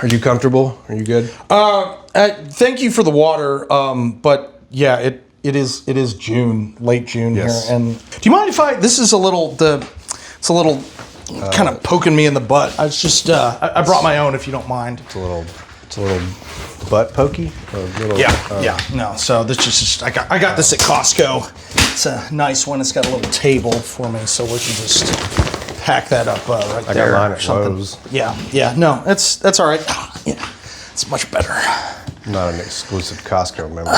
Are you comfortable? Are you good? Thank you for the water. But yeah, it is June, late June here. And do you mind if this is a little kind of poking me in the butt. I was just I brought my own if you don't mind. It's a little butt pokey. No. So this is just I got this at Costco. It's a nice one. It's got a little table for me, so we can just hack that up right there. I got mine at Lowe's. Yeah. No, that's all right. Yeah, it's much better. I'm not an exclusive Costco member,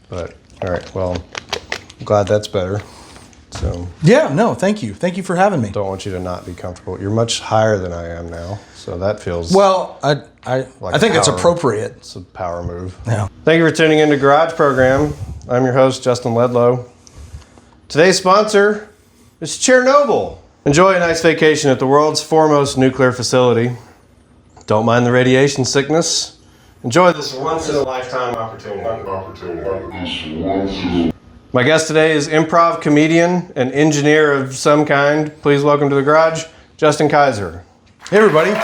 but all right. Well, I'm glad that's better. So yeah, no, thank you for having me. Don't want you to not be comfortable. You're much higher than I am now, so that feels well. I think it's appropriate. It's a power move. Yeah. Thank you for tuning in to Garage Program. I'm your host, Justin Ledlow. Today's sponsor is Chernobyl. Enjoy a nice vacation at the world's foremost nuclear facility. Don't mind the radiation sickness. Enjoy this once-in-a-lifetime opportunity. My guest today is improv comedian and engineer of some kind. Please welcome to the garage, Justin Kizer. Hey, everybody. There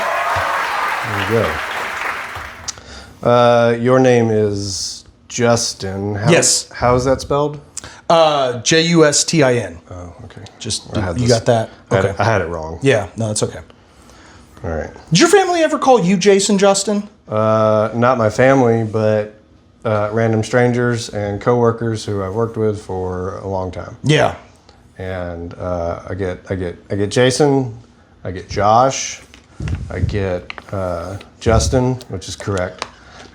you go. Your name is Justin. Yes. How is that spelled? Justin. Oh, okay. You got that? Okay. I had it wrong. Yeah, no, it's okay. All right. Did your family ever call you Jason Justin? Not my family, but random strangers and coworkers who I've worked with for a long time. Yeah. And I get Jason, I get Josh, I get Justin, which is correct.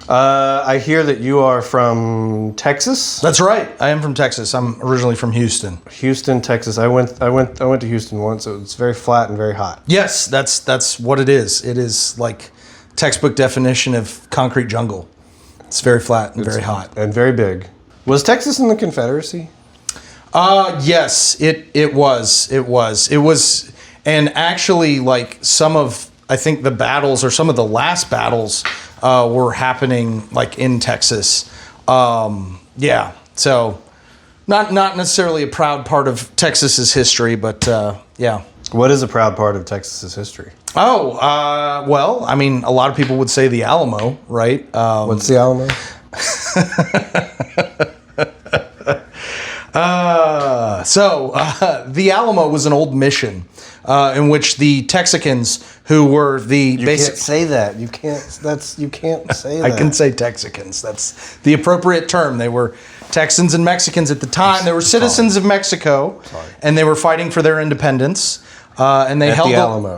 I hear that you are from Texas. That's right. I am from Texas. I'm originally from Houston. Houston, Texas. I went to Houston once. So it's very flat and very hot. Yes, that's what it is. It is like textbook definition of concrete jungle. It's very flat and very hot and very big. Was Texas in the Confederacy? Yes, it was, and actually, like some of I think the battles or some of the last battles were happening like in Texas. Yeah, so not necessarily a proud part of Texas's history, but yeah. What is a proud part of Texas's history? Oh, well, I mean, a lot of people would say the Alamo, right? What's the Alamo? The Alamo was an old mission in which the Texicans, who were the basic... You can't say that. You can't say that. I can say Texicans. That's the appropriate term. They were Texans and Mexicans at the time. They were citizens of Mexico, and they were fighting for their independence. And they held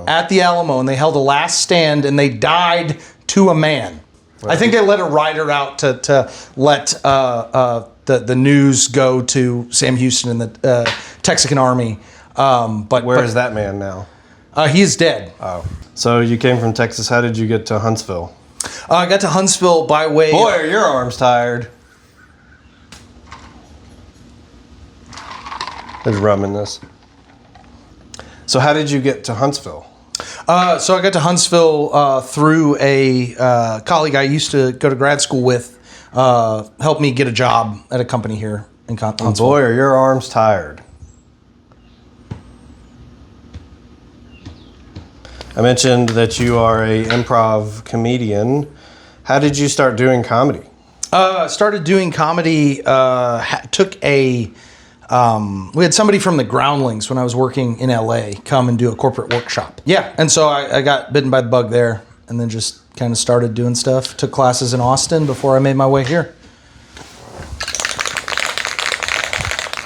at the Alamo, and they held a last stand, and they died to a man. Right. I think they let a rider out to let the news go to Sam Houston and the Texican army. But where is that man now? He is dead. Oh, so you came from Texas. How did you get to Huntsville? I got to Huntsville by way. Boy, are your arms tired. There's rum in this. So how did you get to Huntsville? So I got to Huntsville through a colleague I used to go to grad school with. Helped me get a job at a company here in Huntsville. Boy, are your arms tired. I mentioned that you are a improv comedian. How did you start doing comedy? Started doing comedy, took a... we had somebody from the Groundlings when I was working in LA come and do a corporate workshop. Yeah, and so I got bitten by the bug there and then just kind of started doing stuff. Took classes in Austin before I made my way here.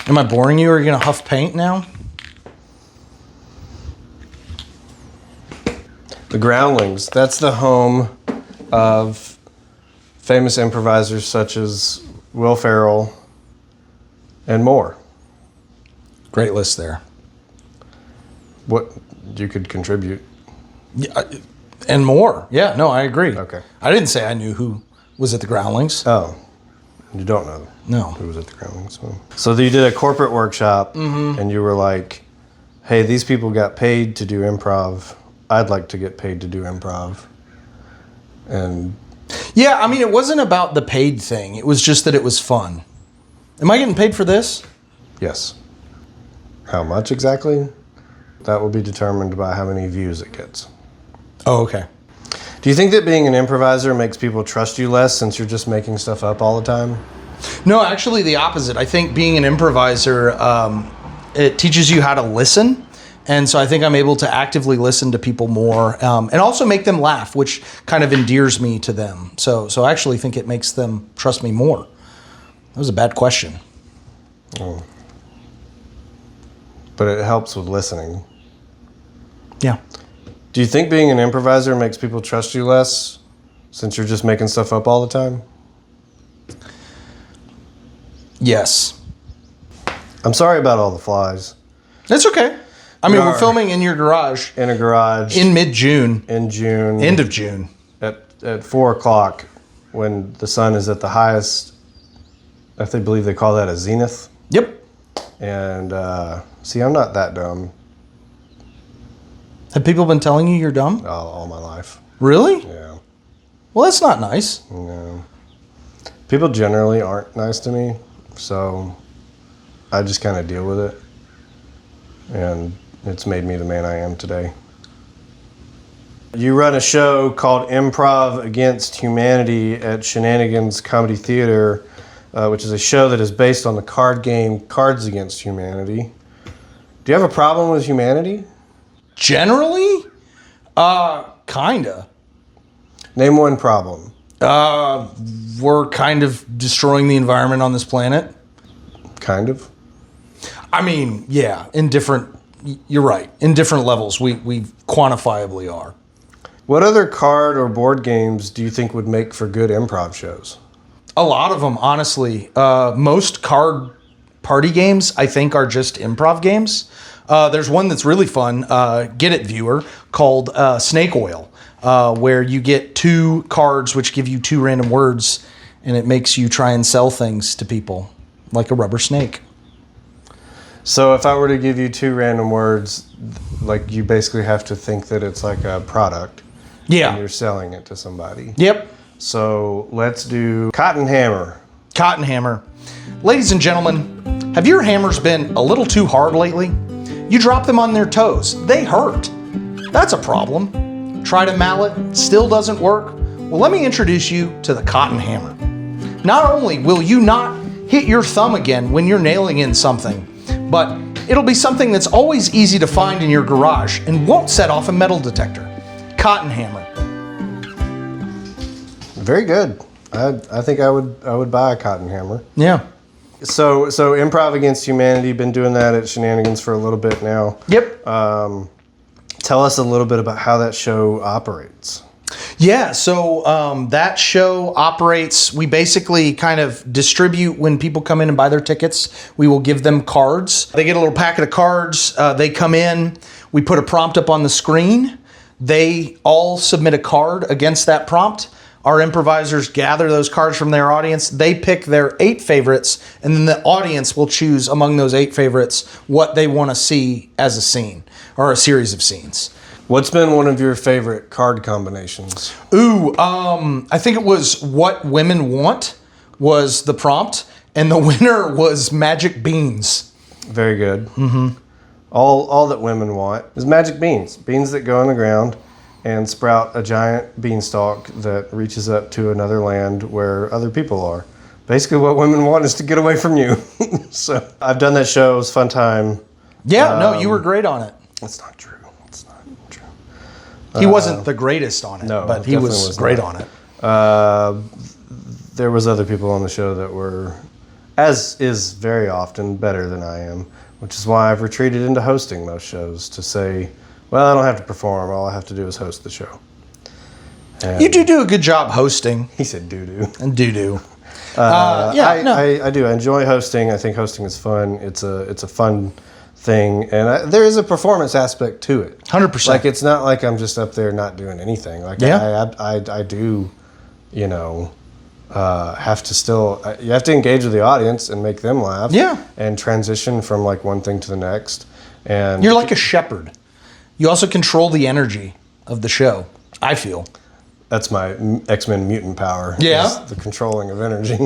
Am I boring you or are you going to huff paint now? The Groundlings, that's the home of famous improvisers such as Will Ferrell and more. Great list there. What you could contribute. Yeah, and more. Yeah, no, I agree. Okay. I didn't say I knew who was at the Groundlings. Oh, you don't know no. who was at the Groundlings. So you did a corporate workshop, and you were like, hey, these people got paid to do improv. I'd like to get paid to do improv. And yeah, I mean, it wasn't about the paid thing. It was just that it was fun. Am I getting paid for this? Yes. How much exactly? That will be determined by how many views it gets. Oh, okay. Do you think that being an improviser makes people trust you less since you're just making stuff up all the time? No, actually the opposite. I think being an improviser, it teaches you how to listen. And so I think I'm able to actively listen to people more and also make them laugh, which kind of endears me to them. So I actually think it makes them trust me more. That was a bad question. Oh. But it helps with listening. Yeah. Do you think being an improviser makes people trust you less since you're just making stuff up all the time? Yes. I'm sorry about all the flies. That's okay. I mean, we're filming in your garage. In a garage. In mid-June. In June. End of June. At 4 o'clock when the sun is at the highest. I believe they call that a zenith. Yep. And see, I'm not that dumb. Have people been telling you you're dumb? All my life. Really? Yeah. Well, that's not nice. No. People generally aren't nice to me, so I just kind of deal with it. And it's made me the man I am today. You run a show called Improv Against Humanity at Shenanigans Comedy Theater, which is a show that is based on the card game Cards Against Humanity. Do you have a problem with humanity? Generally? Kinda. Name one problem. We're kind of destroying the environment on this planet. Kind of? I mean, yeah, you're right. In different levels, we quantifiably are. What other card or board games do you think would make for good improv shows? A lot of them, honestly. Most card party games, I think, are just improv games. There's one that's really fun, get it, viewer, called Snake Oil, where you get 2 cards which give you 2 random words, and it makes you try and sell things to people, like a rubber snake. So if I were to give you 2 random words, like you basically have to think that it's like a product. Yeah. And you're selling it to somebody. Yep. So let's do cotton hammer. Cotton hammer. Ladies and gentlemen, have your hammers been a little too hard lately? You drop them on their toes. They hurt. That's a problem. Tried a mallet, still doesn't work? Well, let me introduce you to the cotton hammer. Not only will you not hit your thumb again when you're nailing in something, but it'll be something that's always easy to find in your garage and won't set off a metal detector. Cotton hammer. Very good. I think I would buy a cotton hammer. Yeah. So Improv Against Humanity, been doing that at Shenanigans for a little bit now. Yep. Tell us a little bit about how that show operates. Yeah, so that show operates, we basically kind of distribute when people come in and buy their tickets. We will give them cards. They get a little packet of cards. They come in. We put a prompt up on the screen. They all submit a card against that prompt. Our improvisers gather those cards from their audience. They pick their 8 favorites, and then the audience will choose among those 8 favorites what they want to see as a scene or a series of scenes. What's been one of your favorite card combinations? I think it was What Women Want was the prompt, and the winner was magic beans. Very good. Mm-hmm. All that women want is magic beans. Beans that go in the ground and sprout a giant beanstalk that reaches up to another land where other people are. Basically what women want is to get away from you. So I've done that show. It was a fun time. Yeah, no, you were great on it. That's not true. It's not true. He wasn't the greatest on it, no, but he was great on it. There was other people on the show that were, as is very often, better than I am, which is why I've retreated into hosting most shows to say, well, I don't have to perform. All I have to do is host the show. And you do a good job hosting. He said doo-doo. And doo-doo. I do. I enjoy hosting. I think hosting is fun. It's a fun thing. And there is a performance aspect to it. 100%. Like, it's not like I'm just up there not doing anything. Like, I do, have to still, you have to engage with the audience and make them laugh. Yeah. And transition from like one thing to the next. And you're like a shepherd. You also control the energy of the show, I feel. That's my X-Men mutant power. Yeah. Is the controlling of energy.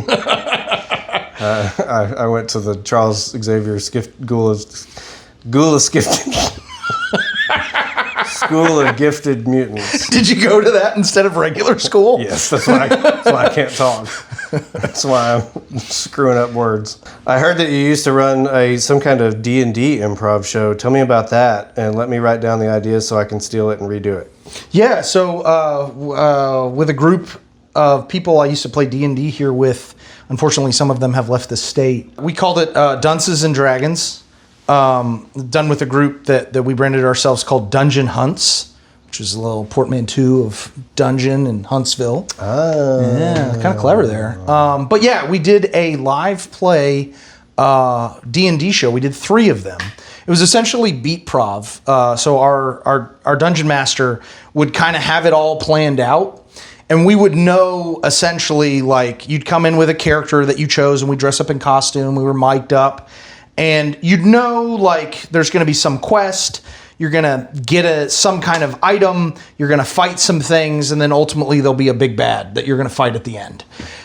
I went to the Charles Xavier Gula Skifton School of Gifted Mutants. Did you go to that instead of regular school? Yes, that's why I can't talk. That's why I'm screwing up words. I heard that you used to run some kind of D&D improv show. Tell me about that, and let me write down the ideas so I can steal it and redo it. Yeah, so with a group of people I used to play D&D here with, unfortunately some of them have left the state. We called it Dunces and Dragons, done with a group that we branded ourselves called Dungeon Hunts, which is a little portmanteau of dungeon and Huntsville. Oh. Yeah, kind of clever there. But yeah, we did a live play D&D show. We did 3 of them. It was essentially beat prov. So our dungeon master would kind of have it all planned out. And we would know essentially, like, you'd come in with a character that you chose and we dress up in costume. We were mic'd up. And you'd know, like, there's going to be some quest. You're going to get some kind of item. You're going to fight some things. And then ultimately there'll be a big bad that you're going to fight at the end.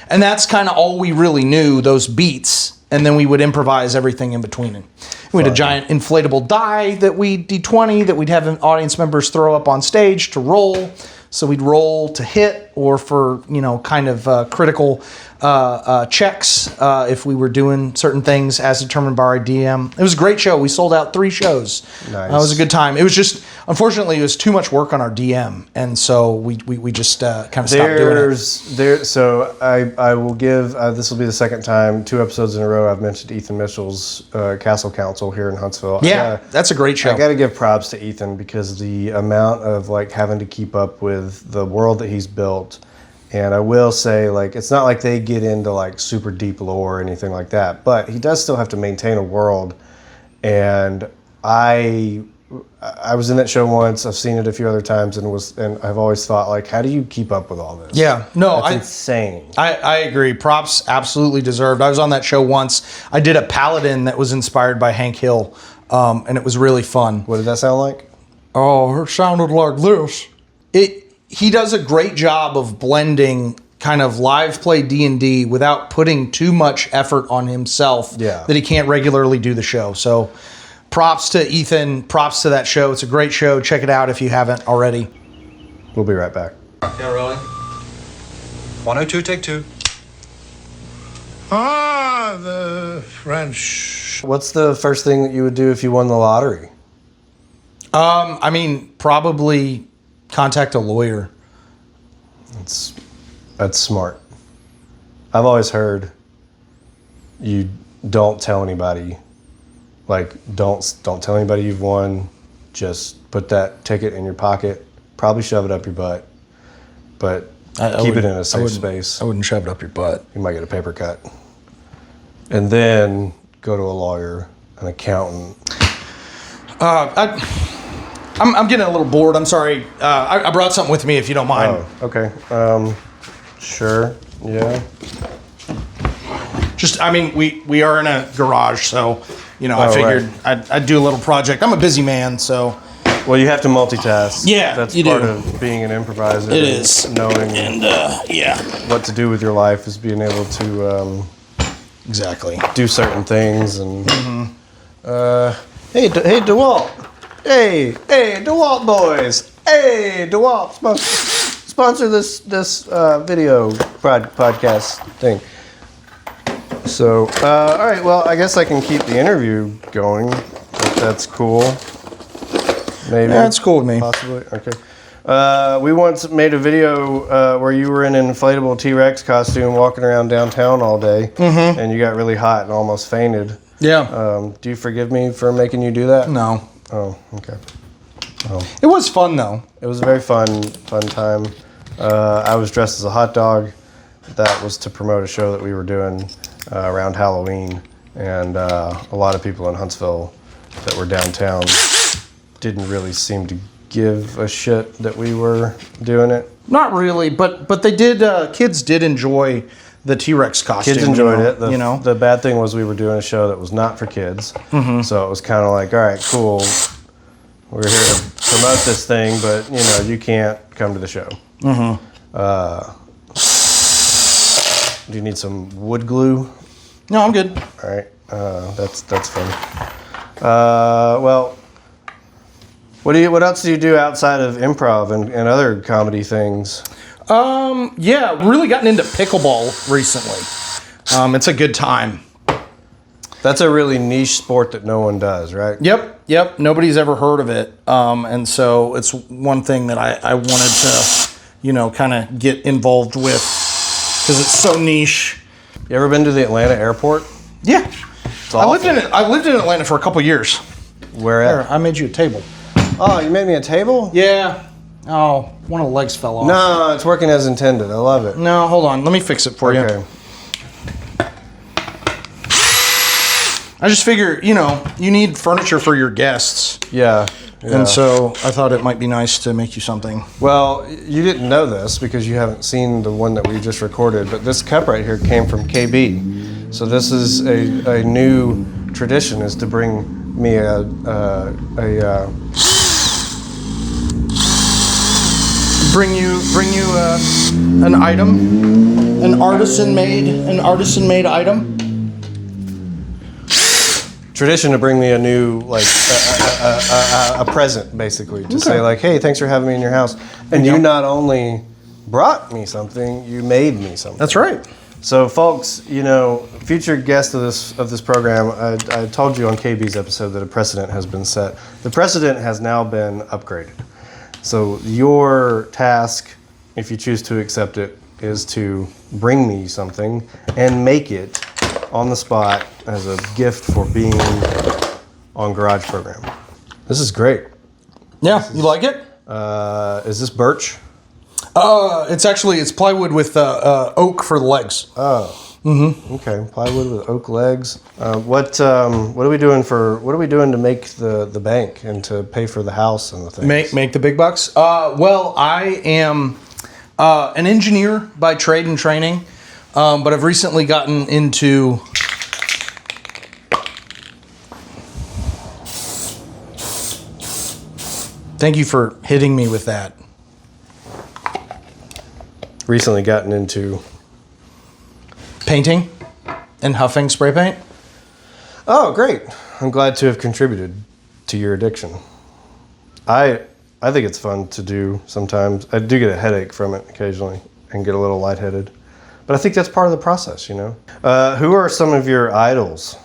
And that's kind of all we really knew, those beats. And then we would improvise everything in between. We had a giant inflatable die that D20 that we'd have audience members throw up on stage to roll. So we'd roll to hit or for, kind of critical checks if we were doing certain things as determined by our DM. It was a great show. We sold out 3 shows. Nice. It was a good time. It was just, unfortunately, it was too much work on our DM. And so we just kind of stopped doing it. So I will give, this will be the second time, 2 episodes in a row, I've mentioned Ethan Mitchell's Castle Council here in Huntsville. Yeah, that's a great show. I got to give props to Ethan because the amount of having to keep up with the world that he's built. And I will say, it's not like they get into super deep lore or anything like that, but he does still have to maintain a world. And I was in that show once. I've seen it a few other times, and I've always thought, how do you keep up with all this? Yeah, no, that's insane. I agree. Props absolutely deserved. I was on that show once. I did a paladin that was inspired by Hank Hill, and it was really fun. What did that sound like? Oh, it sounded like this. He does a great job of blending kind of live play D&D without putting too much effort on himself that he can't regularly do the show. So props to Ethan, props to that show. It's a great show. Check it out if you haven't already. We'll be right back. Yeah, rolling. 102, take 2. Ah, the French. What's the first thing that you would do if you won the lottery? Probably contact a lawyer. That's smart. I've always heard you don't tell anybody. Don't tell anybody you've won. Just put that ticket in your pocket. Probably shove it up your butt. But keep it in a safe space. I wouldn't shove it up your butt. You might get a paper cut. And then go to a lawyer, an accountant. I'm getting a little bored. I'm sorry. I brought something with me if you don't mind. Oh, okay. Sure. Yeah. We are in a garage, so, I figured I'd do a little project. I'm a busy man, so. Well, you have to multitask. Yeah, that's you part do. of being an improviser. It is. Knowing yeah. what to do with your life is being able to exactly do certain things. And hey, DeWalt. Hey, DeWalt boys. Hey, DeWalt, sponsor this video podcast thing. So, all right, well, I guess I can keep the interview going, if that's cool. Maybe. Yeah, it's cool with me. Possibly, okay. We once made a video where you were in an inflatable T-Rex costume walking around downtown all day, and you got really hot and almost fainted. Yeah. Do you forgive me for making you do that? No. Oh, okay. Oh. It was fun, though. It was a very fun time. I was dressed as a hot dog. That was to promote a show that we were doing around Halloween. And a lot of people in Huntsville that were downtown didn't really seem to give a shit that we were doing it. Not really, but they did. Kids did enjoy the T-Rex costume. Kids enjoyed it. The The bad thing was we were doing a show that was not for kids. So it was kind of like, all right, cool. We're here to promote this thing, but you can't come to the show. Do you need some wood glue? No, I'm good. All right, that's fun. Well, What else do you do outside of improv and other comedy things? Yeah, really gotten into pickleball recently. It's a good time. That's a really niche sport that no one does, right? Yep. Nobody's ever heard of it. And so it's one thing that I wanted to, kind of get involved with because it's so niche. You ever been to the Atlanta airport? Yeah. I lived in Atlanta for a couple years. Where at? There, I made you a table. Oh, you made me a table? Yeah. Oh, one of the legs fell off. No, it's working as intended. I love it. No, hold on. Let me fix it for you. Okay. I just figure, you need furniture for your guests. Yeah. And so I thought it might be nice to make you something. Well, you didn't know this because you haven't seen the one that we just recorded, but this cup right here came from KB. So this is a new tradition, is to bring me bring you an item, an artisan made item. tradition to bring me a new, like, a present, basically, to say, like, hey, thanks for having me in your house. And you not only brought me something, you made me something. That's right. So, folks, future guest of this program, I told you on KB's episode that a precedent has been set. The precedent has now been upgraded. So your task, if you choose to accept it, is to bring me something and make it on the spot as a gift for being on Garage Program. This is great. Yeah, you like it? Is this birch? It's plywood with oak for the legs. Oh. Mm-hmm. Okay, plywood with oak legs. What are we doing to make the bank and to pay for the house and the things? Make the big bucks. Well, I am an engineer by trade and training, but I've recently gotten into Thank you for hitting me with that. Recently gotten into painting and huffing spray paint. Oh, great. I'm glad to have contributed to your addiction. I think it's fun to do sometimes. I do get a headache from it occasionally and get a little lightheaded. But I think that's part of the process, Who are some of your idols?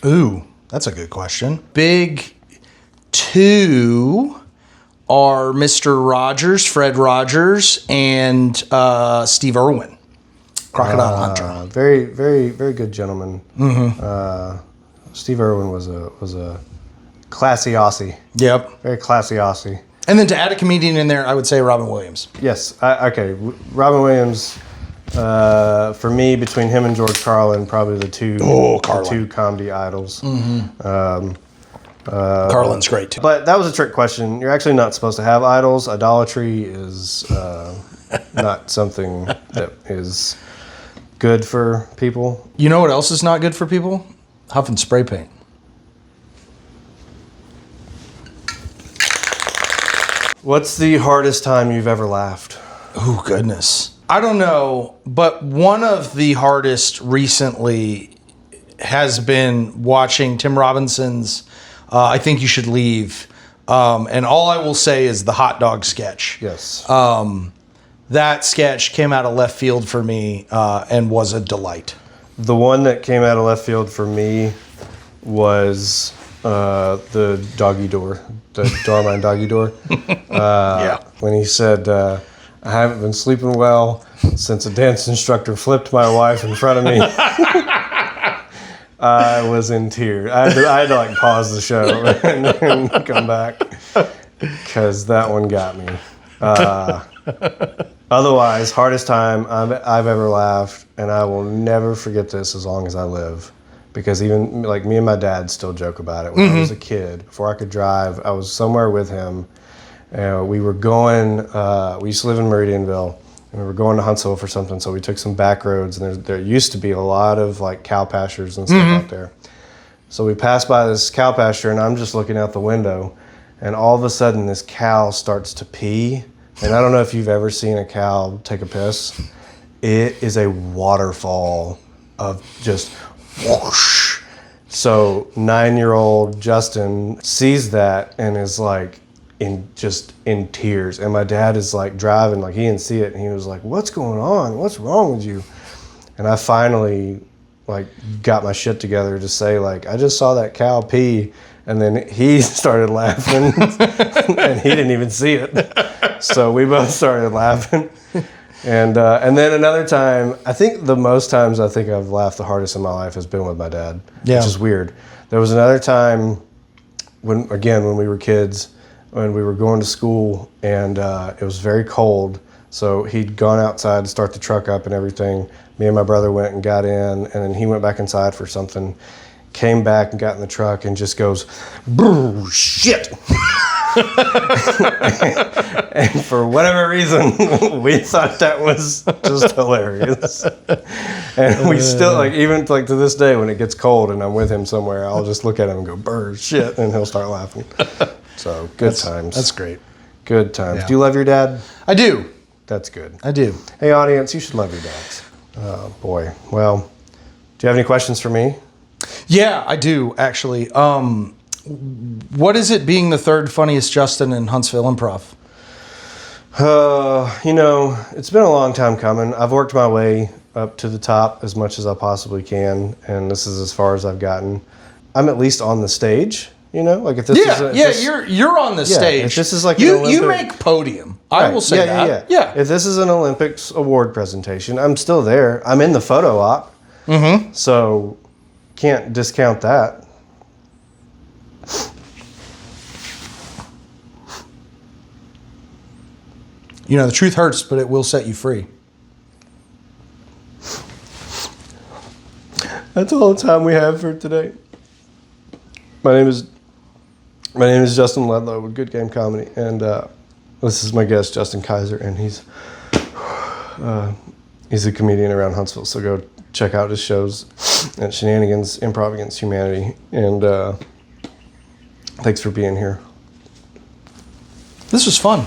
Ooh, that's a good question. Big two are Mr. Rogers, Fred Rogers, and Steve Irwin. Crocodile Hunter. Very, very, very good gentleman. Mm-hmm. Steve Irwin was a classy Aussie. Yep. Very classy Aussie. And then to add a comedian in there, I would say Robin Williams. Yes. Okay. Robin Williams, for me, between him and George Carlin, probably the two comedy idols. Mm-hmm. Carlin's great too. But that was a trick question. You're actually not supposed to have idols. Idolatry is not something that is good for people. You know what else is not good for people? Huffing spray paint. What's the hardest time you've ever laughed? Oh, goodness. I don't know, but one of the hardest recently has been watching Tim Robinson's I Think You Should Leave. And all I will say is the hot dog sketch. Yes. That sketch came out of left field for me and was a delight. The one that came out of left field for me was the doggy door, the Doorman doggy door. Yeah. When he said, I haven't been sleeping well since a dance instructor flipped my wife in front of me. I was in tears. I had to like pause the show and come back because that one got me. Otherwise, hardest time I've ever laughed, and I will never forget this as long as I live. Because even like me and my dad still joke about it. When I was a kid, before I could drive, I was somewhere with him. We were going. We used to live in Meridianville, and we were going to Huntsville for something. So we took some back roads, and there used to be a lot of like cow pastures and stuff out there. So we passed by this cow pasture, and I'm just looking out the window, and all of a sudden this cow starts to pee. And I don't know if you've ever seen a cow take a piss. It is a waterfall of just whoosh. So 9-year-old Justin sees that and is like in tears. And my dad is like driving, like he didn't see it, and he was like, "What's going on? What's wrong with you?" And I finally like got my shit together to say like, "I just saw that cow pee." And then he started laughing, and he didn't even see it. So we both started laughing. And then another time, I think the most times I think I've laughed the hardest in my life has been with my dad, which is weird. There was another time when we were kids, when we were going to school, and it was very cold. So he'd gone outside to start the truck up and everything. Me and my brother went and got in, and then he went back inside for something. Came back and got in the truck and just goes, "Brr, shit." And for whatever reason, we thought that was just hilarious. And we still, like, even like to this day, when it gets cold and I'm with him somewhere, I'll just look at him and go, "Brr, shit," and he'll start laughing. So good times. That's great. Good times. Yeah. Do you love your dad? I do. That's good. I do. Hey, audience, you should love your dads. Oh, boy. Well, do you have any questions for me? Yeah, I do, actually. What is it being the third funniest Justin in Huntsville Improv? It's been a long time coming. I've worked my way up to the top as much as I possibly can, and this is as far as I've gotten. I'm at least on the stage, like if this is you're on the stage. If this is like you make podium. Right. I will say that. Yeah. If this is an Olympics award presentation, I'm still there. I'm in the photo op. Mm-hmm. So can't discount that. The truth hurts, but it will set you free. That's all the time we have for today. My name is Justin Ledlow with Good Game Comedy, and this is my guest Justin Kizer, and he's a comedian around Huntsville. So go check out his shows at Shenanigans Improv Against Humanity, and thanks for being here. This was fun.